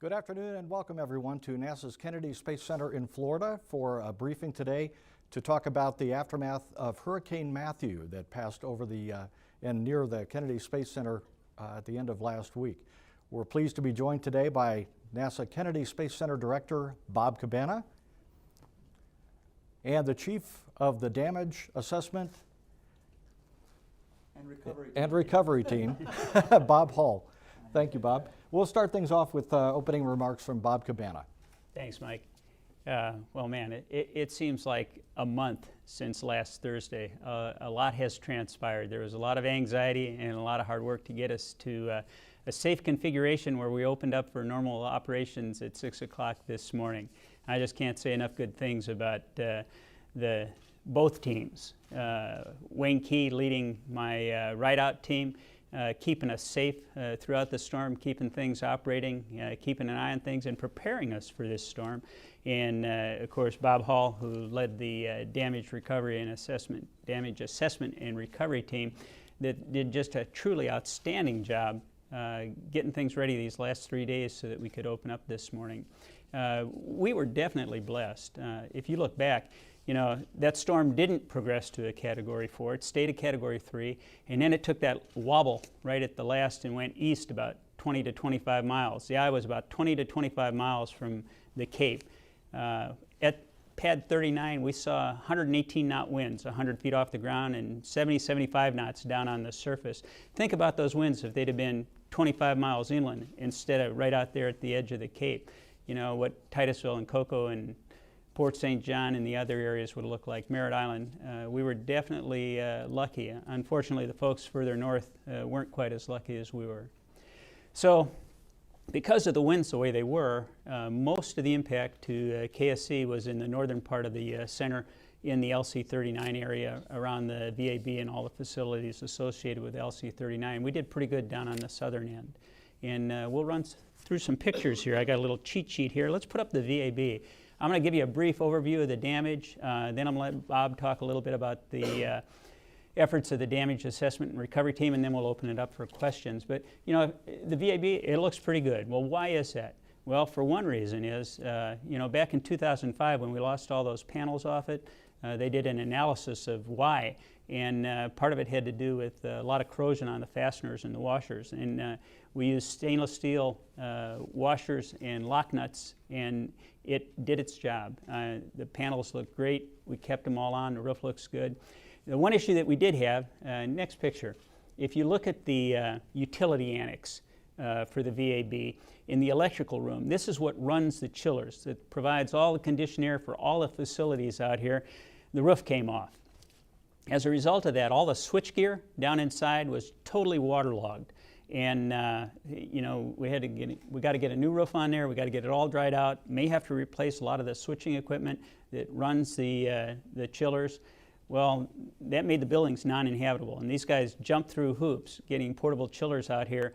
Good afternoon and welcome everyone to NASA's Kennedy Space Center in Florida for a briefing today to talk about the aftermath of Hurricane Matthew that passed over and near the Kennedy Space Center at the end of last week. We're pleased to be joined today by NASA Kennedy Space Center Director Bob Cabana and the Chief of the Damage Assessment and Recovery Team, Bob Hall. Thank you, Bob. We'll start things off with opening remarks from Bob Cabana. Thanks, Mike. Well, man, it seems like a month since last Thursday. A lot has transpired. There was a lot of anxiety and a lot of hard work to get us to a safe configuration where we opened up for normal operations at 6 o'clock this morning. I just can't say enough good things about both teams. Wayne Key leading my ride-out team, keeping us safe throughout the storm, keeping things operating, keeping an eye on things and preparing us for this storm. And of course, Bob Hall, who led the damage assessment and recovery team that did just a truly outstanding job getting things ready these last 3 days so that we could open up this morning. We were definitely blessed. If you look back, you know, that storm didn't progress to a Category 4. It stayed a Category 3, and then it took that wobble right at the last and went east about 20 to 25 miles. The eye was about 20 to 25 miles from the Cape. At pad 39, we saw 118 knot winds, 100 feet off the ground, and 70, 75 knots down on the surface. Think about those winds if they'd have been 25 miles inland instead of right out there at the edge of the Cape. You know, what Titusville and Cocoa and Port St. John and the other areas would look like, Merritt Island. We were definitely lucky. Unfortunately, the folks further north weren't quite as lucky as we were. So, because of the winds the way they were, most of the impact to KSC was in the northern part of the center in the LC-39 area around the VAB and all the facilities associated with LC-39. We did pretty good down on the southern end. And we'll run through some pictures here. I got a little cheat sheet here. Let's put up the VAB. I'm going to give you a brief overview of the damage. Then I'm going to let Bob talk a little bit about the efforts of the damage assessment and recovery team, and then we'll open it up for questions. But, you know, the VAB, it looks pretty good. Well, why is that? Well, for one reason is, you know, back in 2005 when we lost all those panels off it, they did an analysis of why. And part of it had to do with a lot of corrosion on the fasteners and the washers. And we used stainless steel washers and lock nuts, and it did its job. The panels look great. We kept them all on. The roof looks good. The one issue that we did have, next picture, if you look at the utility annex for the VAB, in the electrical room, this is what runs the chillers. It provides all the conditioned air for all the facilities out here. The roof came off. As a result of that, all the switchgear down inside was totally waterlogged. And you know, we got to get a new roof on there. We got to get it all dried out. May have to replace a lot of the switching equipment that runs the chillers. Well, that made the buildings non-inhabitable. And these guys jumped through hoops getting portable chillers out here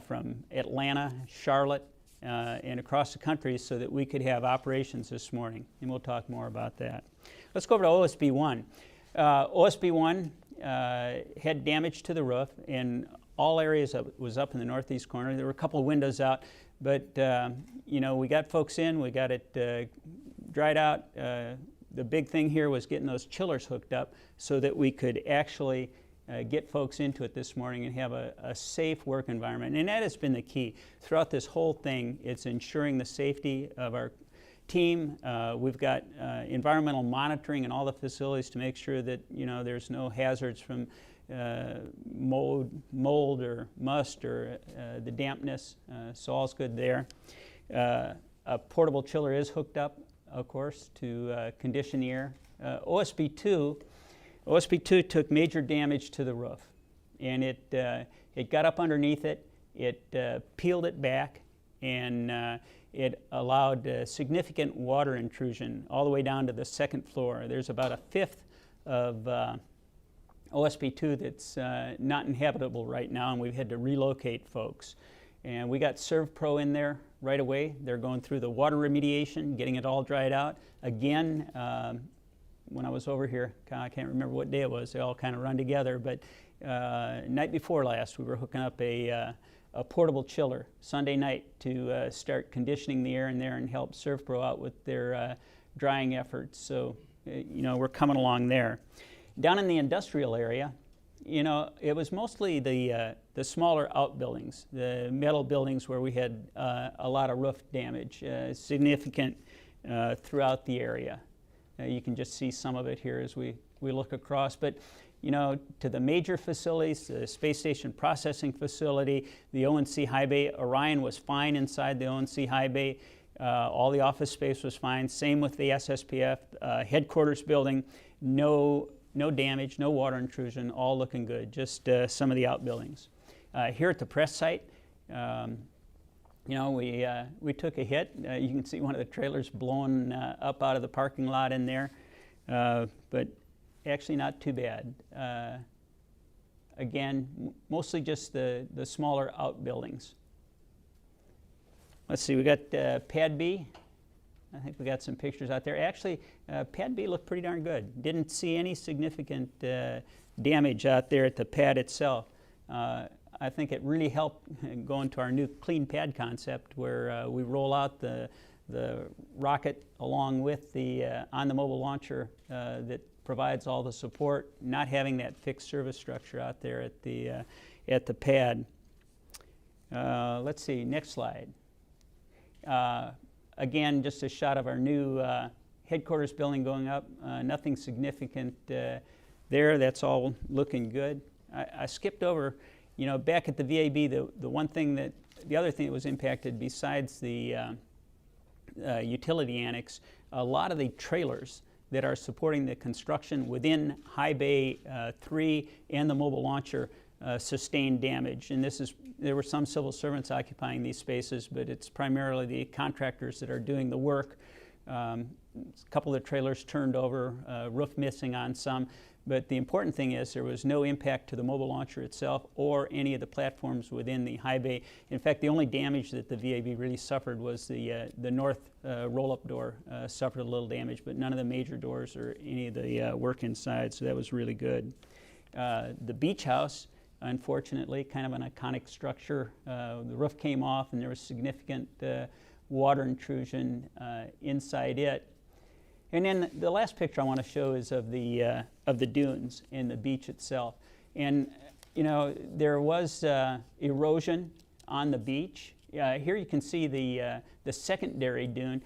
from Atlanta, Charlotte, and across the country so that we could have operations this morning. And we'll talk more about that. Let's go over to OSB-1. OSB-1 had damage to the roof in all areas that was up in the northeast corner. There were a couple of windows out, but you know, we got folks in, we got it dried out. The big thing here was getting those chillers hooked up so that we could actually get folks into it this morning and have a safe work environment. And that has been the key. Throughout this whole thing, it's ensuring the safety of our team. We've got environmental monitoring in all the facilities to make sure that, you know, there's no hazards from mold or must or the dampness, so all's good there. A portable chiller is hooked up, of course, to condition the air. OSB-2 took major damage to the roof, and it got up underneath it, it peeled it back, and it allowed significant water intrusion all the way down to the second floor. There's about a fifth of OSB-2 that's not inhabitable right now, and we've had to relocate folks. And we got ServPro in there right away. They're going through the water remediation, getting it all dried out. Again, when I was over here, I can't remember what day it was, they all kind of run together, but night before last we were hooking up a a portable chiller Sunday night to start conditioning the air in there and help ServPro out with their drying efforts. So, we're coming along there. Down in the industrial area, it was mostly the smaller outbuildings, the metal buildings where we had a lot of roof damage, significant throughout the area. You can just see some of it here as we look across. But, to the major facilities, the Space Station Processing Facility, the ONC High Bay, Orion was fine inside the ONC High Bay. All the office space was fine. Same with the SSPF headquarters building. No damage, no water intrusion, all looking good, just some of the outbuildings. Here at the press site, we took a hit. You can see one of the trailers blowing up out of the parking lot in there, but actually not too bad. Again, mostly just the smaller outbuildings. Let's see, we got Pad B. I think we got some pictures out there. Actually, Pad B looked pretty darn good. Didn't see any significant damage out there at the pad itself. I think it really helped go into our new clean pad concept where we roll out the rocket along with the on the mobile launcher that provides all the support, not having that fixed service structure out there at the pad. Let's see, next slide. Again, just a shot of our new headquarters building going up. Nothing significant there. That's all looking good. I skipped over, back at the VAB, the other thing that was impacted besides the utility annex, a lot of the trailers that are supporting the construction within High Bay 3 and the mobile launcher sustained damage. And there were some civil servants occupying these spaces, but it's primarily the contractors that are doing the work. A couple of the trailers turned over, roof missing on some. But the important thing is there was no impact to the mobile launcher itself or any of the platforms within the high bay. In fact, the only damage that the VAB really suffered was the north roll-up door suffered a little damage, but none of the major doors or any of the work inside, so that was really good. The beach house, unfortunately, kind of an iconic structure. The roof came off and there was significant water intrusion inside it. And then the last picture I want to show is of the dunes and the beach itself. And there was erosion on the beach. Here you can see the secondary dune.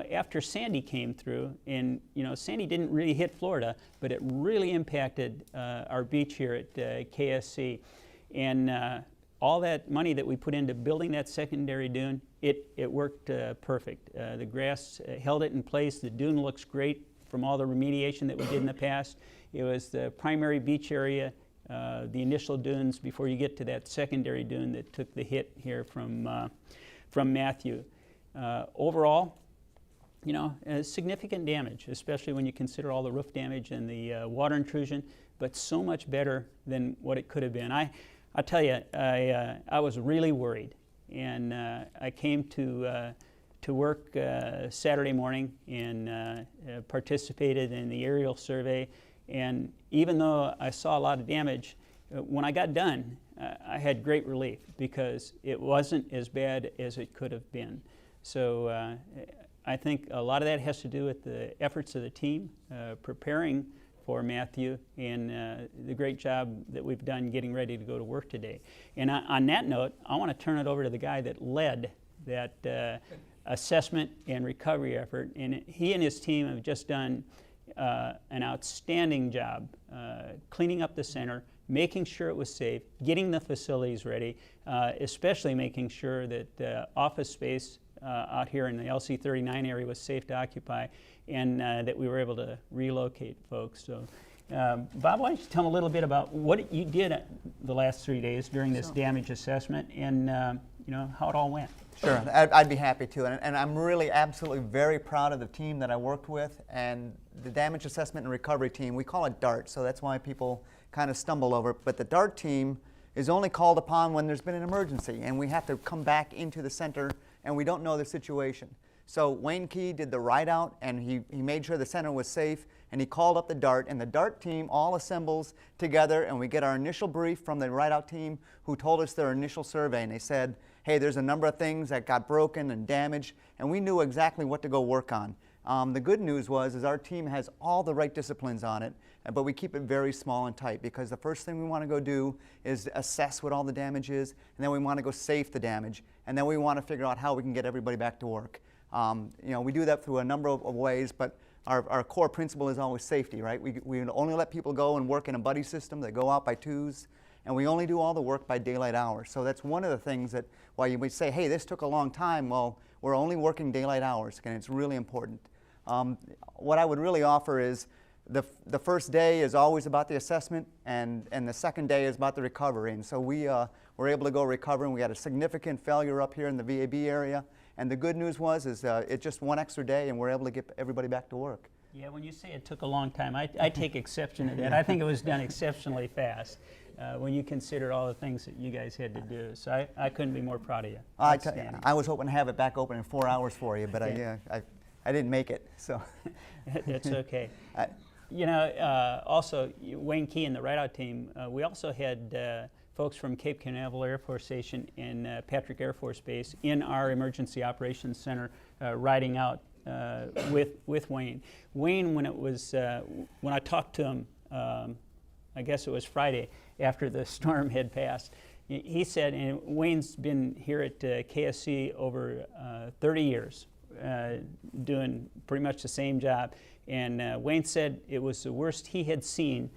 After Sandy came through, and Sandy didn't really hit Florida, but it really impacted our beach here at KSC. And all that money that we put into building that secondary dune, it worked perfect. The grass held it in place. The dune looks great from all the remediation that we did in the past. It was the primary beach area, the initial dunes before you get to that secondary dune that took the hit here from Matthew. Overall, significant damage, especially when you consider all the roof damage and the water intrusion, but so much better than what it could have been. I tell you, I was really worried, and I came to work Saturday morning and participated in the aerial survey. And even though I saw a lot of damage, when I got done, I had great relief because it wasn't as bad as it could have been. So I think a lot of that has to do with the efforts of the team preparing for Matthew and the great job that we've done getting ready to go to work today. And on that note, I want to turn it over to the guy that led that assessment and recovery effort. And he and his team have just done an outstanding job cleaning up the center, making sure it was safe, getting the facilities ready, especially making sure that the office space out here in the LC39 area was safe to occupy, and that we were able to relocate folks. So, Bob, why don't you tell them a little bit about what you did the last 3 days during this damage assessment and how it all went? Sure, I'd be happy to. And I'm really absolutely very proud of the team that I worked with and the damage assessment and recovery team. We call it DART, so that's why people kind of stumble over it. But the DART team is only called upon when there's been an emergency and we have to come back into the center and we don't know the situation. So Wayne Key did the ride out, and he made sure the center was safe, and he called up the DART, and the DART team all assembles together, and we get our initial brief from the ride out team who told us their initial survey, and they said, hey, there's a number of things that got broken and damaged, and we knew exactly what to go work on. The good news is our team has all the right disciplines on it, but we keep it very small and tight, because the first thing we want to go do is assess what all the damage is, and then we want to go safe the damage, and then we want to figure out how we can get everybody back to work. We do that through a number of ways, but our core principle is always safety, right? We only let people go and work in a buddy system. They go out by twos, and we only do all the work by daylight hours. So that's one of the things that, while you might say, hey, this took a long time, well, we're only working daylight hours, and it's really important. What I would really offer is the first day is always about the assessment, and the second day is about the recovery. And so we were able to go recover, and we had a significant failure up here in the VAB area. And the good news is it's just one extra day, and we're able to get everybody back to work. Yeah, when you say it took a long time, I take exception to that. I think it was done exceptionally fast when you consider all the things that you guys had to do. So I couldn't be more proud of you. I was hoping to have it back open in 4 hours for you, but okay. I didn't make it. So that's okay. Also, Wayne Key and the ride-out team, we also had folks from Cape Canaveral Air Force Station and Patrick Air Force Base in our Emergency Operations Center riding out with Wayne. Wayne, when I talked to him, I guess it was Friday after the storm had passed, he said, and Wayne's been here at KSC over 30 years, doing pretty much the same job, and Wayne said it was the worst he had seen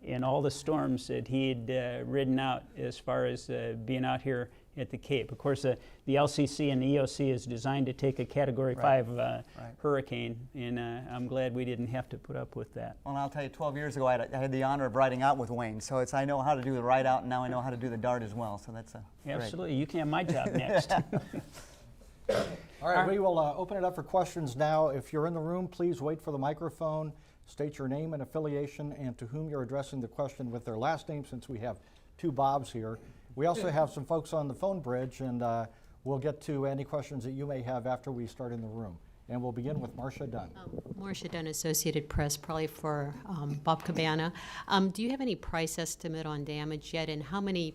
in all the storms that he'd ridden out as far as being out here at the Cape. Of course, the LCC and the EOC is designed to take a Category 5 hurricane, and I'm glad we didn't have to put up with that. Well, I'll tell you, 12 years ago, I had the honor of riding out with Wayne, so I know how to do the ride out, and now I know how to do the DART as well, so that's Absolutely. great. You can have my job next. All right, we will open it up for questions now. If you're in the room, please wait for the microphone. State your name and affiliation and to whom you're addressing the question with their last name, since we have two Bobs here. We also have some folks on the phone bridge, and we'll get to any questions that you may have after we start in the room. And we'll begin with Marcia Dunn. Marcia Dunn, Associated Press, probably for Bob Cabana. Do you have any price estimate on damage yet, and how many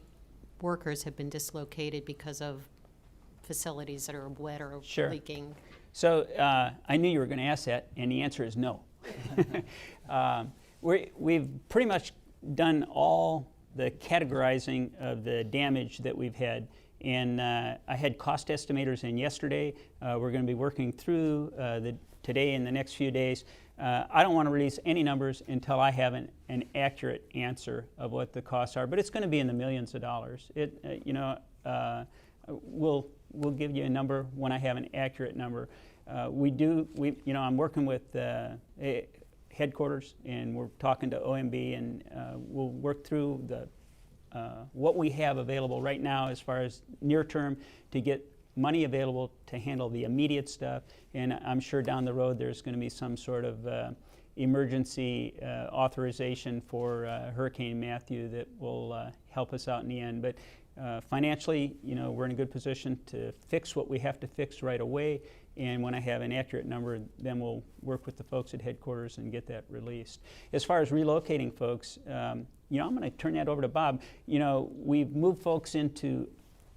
workers have been dislocated because of facilities that are wet or Sure. leaking? So I knew you were going to ask that, and the answer is no. We've pretty much done all the categorizing of the damage that we've had, and I had cost estimators in yesterday. We're going to be working through today and the next few days. I don't want to release any numbers until I have an accurate answer of what the costs are, but it's going to be in the millions of dollars. We'll give you a number when I have an accurate number. I'm working with headquarters, and we're talking to OMB, and we'll work through what we have available right now as far as near term to get money available to handle the immediate stuff. And I'm sure down the road there's going to be some sort of emergency authorization for Hurricane Matthew that will help us out in the end. But financially, we're in a good position to fix what we have to fix right away. And when I have an accurate number, then we'll work with the folks at headquarters and get that released. As far as relocating folks, I'm going to turn that over to Bob. We've moved folks into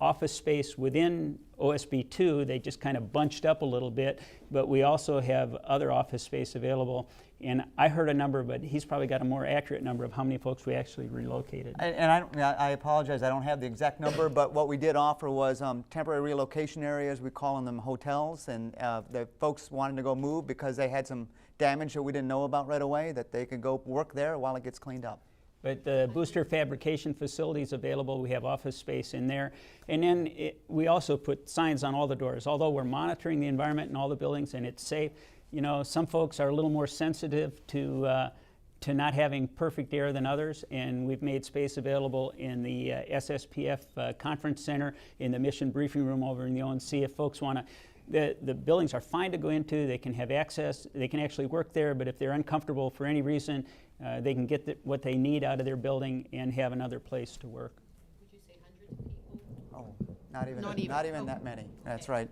office space within OSB 2. They just kind of bunched up a little bit, but we also have other office space available. And I heard a number, but he's probably got a more accurate number of how many folks we actually relocated. I apologize, I don't have the exact number, but what we did offer was temporary relocation areas. We call them hotels, and the folks wanted to go move because they had some damage that we didn't know about right away, that they could go work there while it gets cleaned up. But the booster fabrication facility is available. We have office space in there. And then we also put signs on all the doors. Although we're monitoring the environment in all the buildings and it's safe, some folks are a little more sensitive to not having perfect air than others, and we've made space available in the SSPF Conference Center, in the Mission Briefing Room over in the ONC. If folks want to, the buildings are fine to go into. They can have access. They can actually work there, but if they're uncomfortable for any reason, they can get what they need out of their building and have another place to work. Would you say hundreds of people? Oh, not even that many. That's right.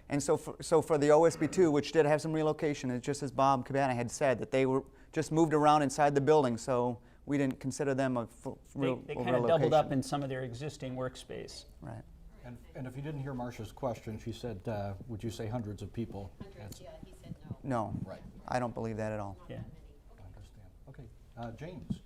And so for the OSB2, which did have some relocation, it's just as Bob Cabana had said, that they were just moved around inside the building, so we didn't consider them a real They kind of relocation. doubled up in some of their existing workspace. Right. And if you didn't hear Marcia's question, she said, would you say hundreds of people? Hundreds, yeah, he said no. No, Right. I don't believe that at all. Yeah. I understand. Okay, James.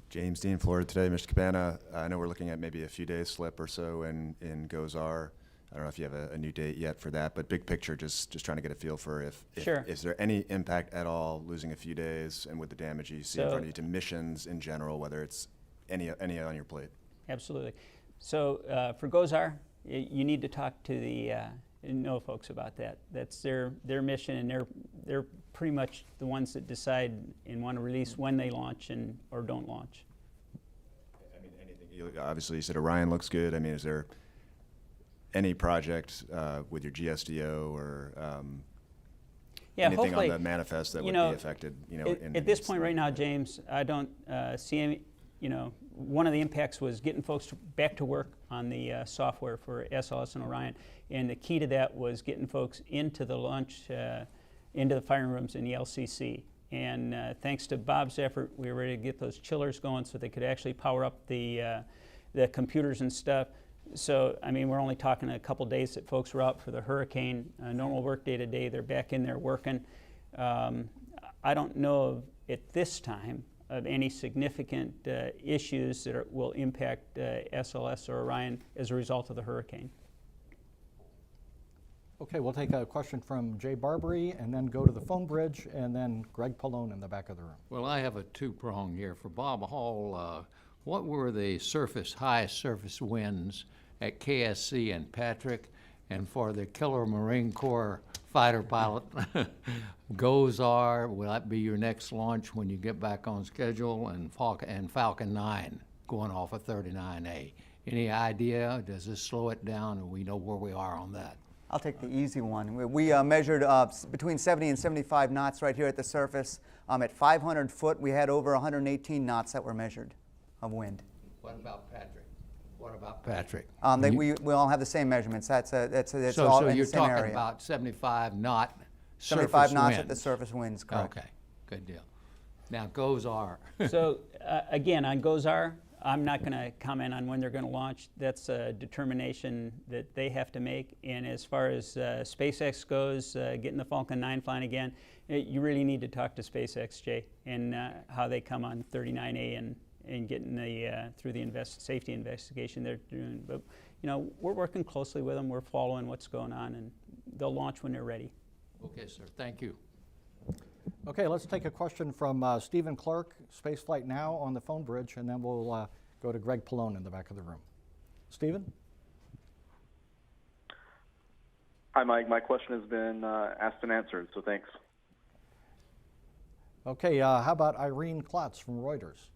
James Dean, Florida Today. Mr. Cabana, I know we're looking at maybe a few days slip or so in Gozar. I don't know if you have a new date yet for that, but big picture, just trying to get a feel for if Sure. Is there any impact at all losing a few days and with the damage you see in front of you to missions in general, whether it's any on your plate? Absolutely. So for Gozar, you need to talk to the NOAA folks about that. That's their mission, and they're pretty much the ones that decide and want to release when they launch or don't launch. I mean, anything. Obviously, you said Orion looks good. I mean, is there any project with your GSDO or anything hopefully, on the manifest that would be affected? At this point right now, James, I don't see any. One of the impacts was getting folks back to work on the software for SLS and Orion, and the key to that was getting folks into the launch, into the firing rooms in the LCC. And thanks to Bob's effort, we were ready to get those chillers going so they could actually power up the computers and stuff. So, I mean, we're only talking a couple days that folks were out for the hurricane. Normal work day to day, they're back in there working. I don't know of, at this time, of any significant issues that will impact SLS or Orion as a result of the hurricane. Okay, we'll take a question from Jay Barbary and then go to the phone bridge and then Greg Pallone in the back of the room. Well, I have a two-prong here. For Bob Hall, what were the highest surface winds at KSC and Patrick? And for the Killer Marine Corps fighter pilot, Gozar, will that be your next launch when you get back on schedule? And Falcon 9 going off of 39A. Any idea? Does this slow it down, or we know where we are on that? I'll take the easy one. We measured between 70 and 75 knots right here at the surface. At 500 foot, we had over 118 knots that were measured of wind. What about Patrick? What about Patrick? We all have the same measurements. That's all So in the you're same talking area. about 75 knot 75 surface knots winds. at the surface winds, correct. Okay, good deal. Now, Gozar. So again, on Gozar, I'm not going to comment on when they're going to launch. That's a determination that they have to make. And as far as SpaceX goes, getting the Falcon 9 flying again, you really need to talk to SpaceX, Jay, and how they come on 39A and getting through the safety investigation they're doing. But we're working closely with them. We're following what's going on, and they'll launch when they're ready. Okay, sir, thank you. Okay, let's take a question from Stephen Clark, Spaceflight Now, on the phone bridge, and then we'll go to Greg Pallone in the back of the room. Stephen? Hi, Mike. My question has been asked and answered, so thanks. Okay, how about Irene Klotz from Reuters?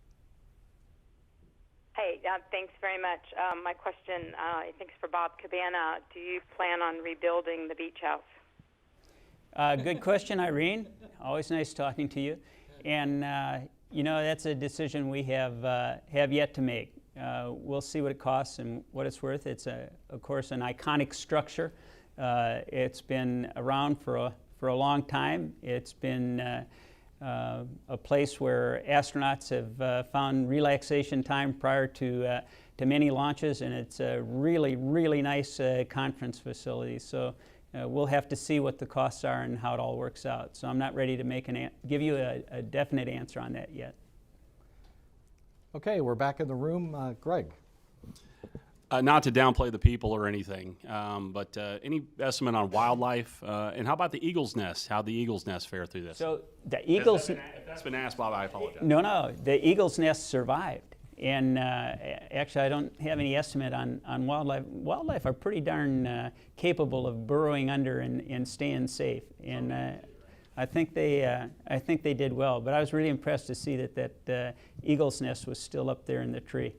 Hey, thanks very much. My question, I think, is for Bob Cabana. Do you plan on rebuilding the beach house? Good question, Irene. Always nice talking to you. And that's a decision we have yet to make. We'll see what it costs and what it's worth. It's of course, an iconic structure. It's been around for a long time. It's been a place where astronauts have found relaxation time prior to many launches, and it's a really, really nice conference facility. So we'll have to see what the costs are and how it all works out. So I'm not ready to give you a definite answer on that yet. Okay, we're back in the room. Greg? Not to downplay the people or anything, but any estimate on wildlife? And how about the eagle's nest? How'd the eagle's nest fare through this? So the eagle's... If that's been asked, Bob, I apologize. No, the eagle's nest survived. And actually, I don't have any estimate on wildlife. Wildlife are pretty darn capable of burrowing under and staying safe. And I think they did well. But I was really impressed to see that eagle's nest was still up there in the tree.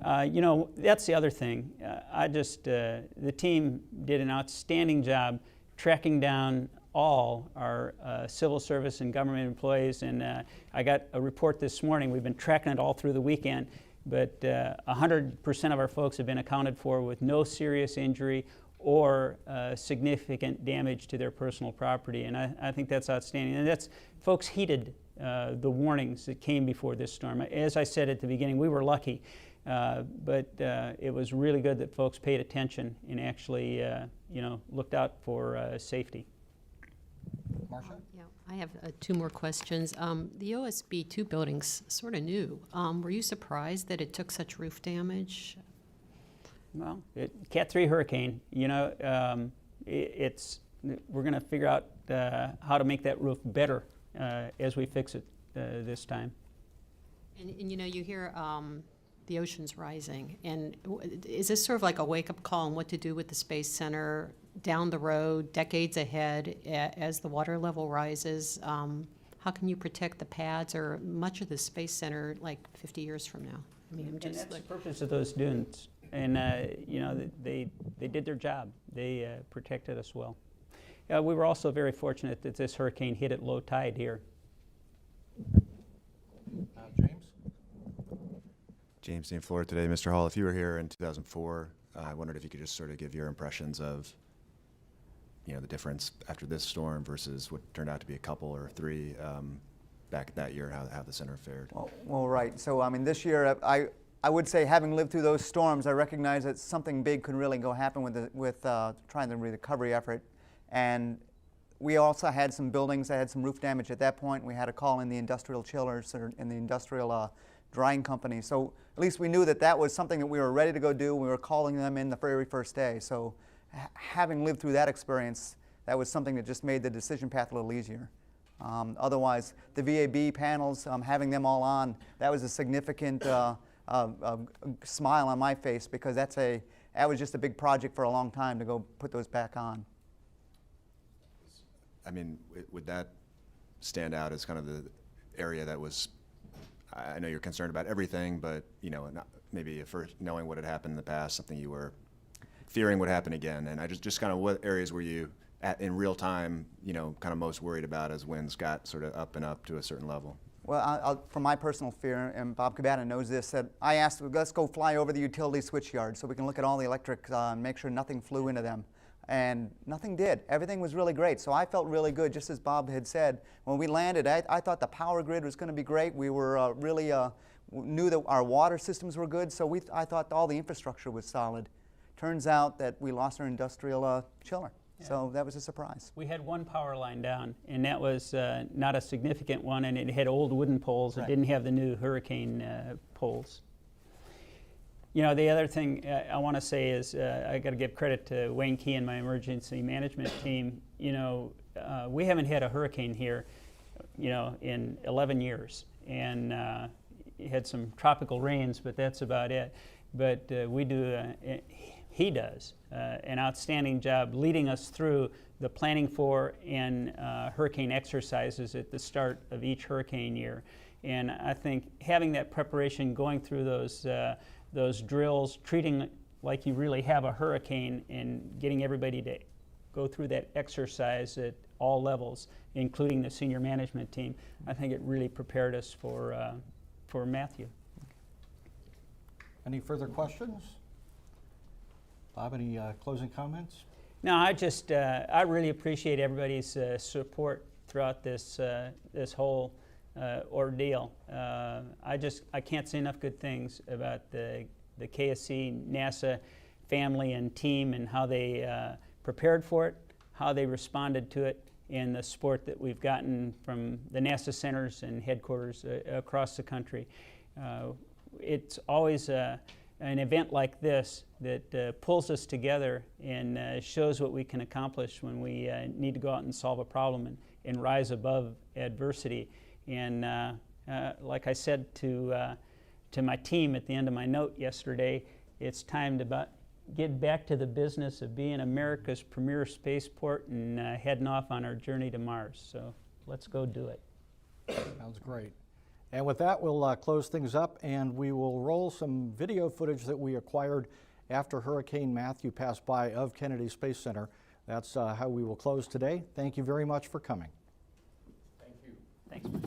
That's the other thing. The team did an outstanding job tracking down all our civil service and government employees, and I got a report this morning. We've been tracking it all through the weekend, but 100% of our folks have been accounted for with no serious injury or significant damage to their personal property. And I think that's outstanding. And that's, folks heeded the warnings that came before this storm. As I said at the beginning, we were lucky, but it was really good that folks paid attention and actually looked out for safety. Marcia? Yeah, I have 2 more questions. The OSB 2 building's sort of new. Were you surprised that it took such roof damage? Well, Cat 3 hurricane, we're going to figure out how to make that roof better as we fix it this time. And you hear the ocean's rising. And is this sort of like a wake-up call on what to do with the Space Center down the road, decades ahead, as the water level rises? How can you protect the pads or much of the Space Center like 50 years from now? I mean, I'm just and that's like, the purpose of those dunes. And they did their job. They protected us well. We were also very fortunate that this hurricane hit at low tide here. James? James Dean, Florida Today. Mr. Hall, if you were here in 2004, I wondered if you could just sort of give your impressions of, the difference after this storm versus what turned out to be a couple or 3 back that year, how the center fared. Well, right. So, I mean, this year, I would say, having lived through those storms, I recognize that something big could really go happen with trying the recovery effort. And we also had some buildings that had some roof damage at that point. We had to call in the industrial chillers and the industrial drying company. So at least we knew that that was something that we were ready to go do. We were calling them in the very first day. So having lived through that experience, that was something that just made the decision path a little easier. Otherwise, the VAB panels, having them all on, that was a significant smile on my face, because that was just a big project for a long time to go put those back on. I mean, would that stand out as kind of the area that was, I know you're concerned about everything, but, not maybe first knowing what had happened in the past, something you were fearing would happen again. And I just kind of, what areas were you in real time, kind of most worried about as winds got sort of up and up to a certain level? Well, from my personal fear, and Bob Cabana knows this, that I asked, let's go fly over the utility switch yard so we can look at all the electric and make sure nothing flew into them. And nothing did. Everything was really great. So I felt really good, just as Bob had said. When we landed, I thought the power grid was going to be great. We were really knew that our water systems were good, so I thought all the infrastructure was solid. Turns out that we lost our industrial chiller. Yeah. So that was a surprise. We had one power line down, and that was not a significant one, and it had old wooden poles. Right. It didn't have the new hurricane poles. The other thing I want to say is I got to give credit to Wayne Key and my emergency management team. We haven't had a hurricane here, in 11 years, and had some tropical rains, but that's about it. But he does an outstanding job leading us through the planning for and hurricane exercises at the start of each hurricane year. And I think having that preparation, going through those drills, treating like you really have a hurricane, and getting everybody to go through that exercise at all levels, including the senior management team, I think it really prepared us for Matthew. Any further questions? Bob, any closing comments? No, I really appreciate everybody's support throughout this whole ordeal. I can't say enough good things about the KSC NASA family and team, and how they prepared for it, how they responded to it, and the support that we've gotten from the NASA centers and headquarters across the country. It's always an event like this that pulls us together and shows what we can accomplish when we need to go out and solve a problem and rise above adversity. And like I said to my team at the end of my note yesterday, it's time to get back to the business of being America's premier spaceport and heading off on our journey to Mars. So let's go do it. Sounds great. And with that, we'll close things up, and we will roll some video footage that we acquired after Hurricane Matthew passed by of Kennedy Space Center. That's how we will close today. Thank you very much for coming. Thank you. Thanks.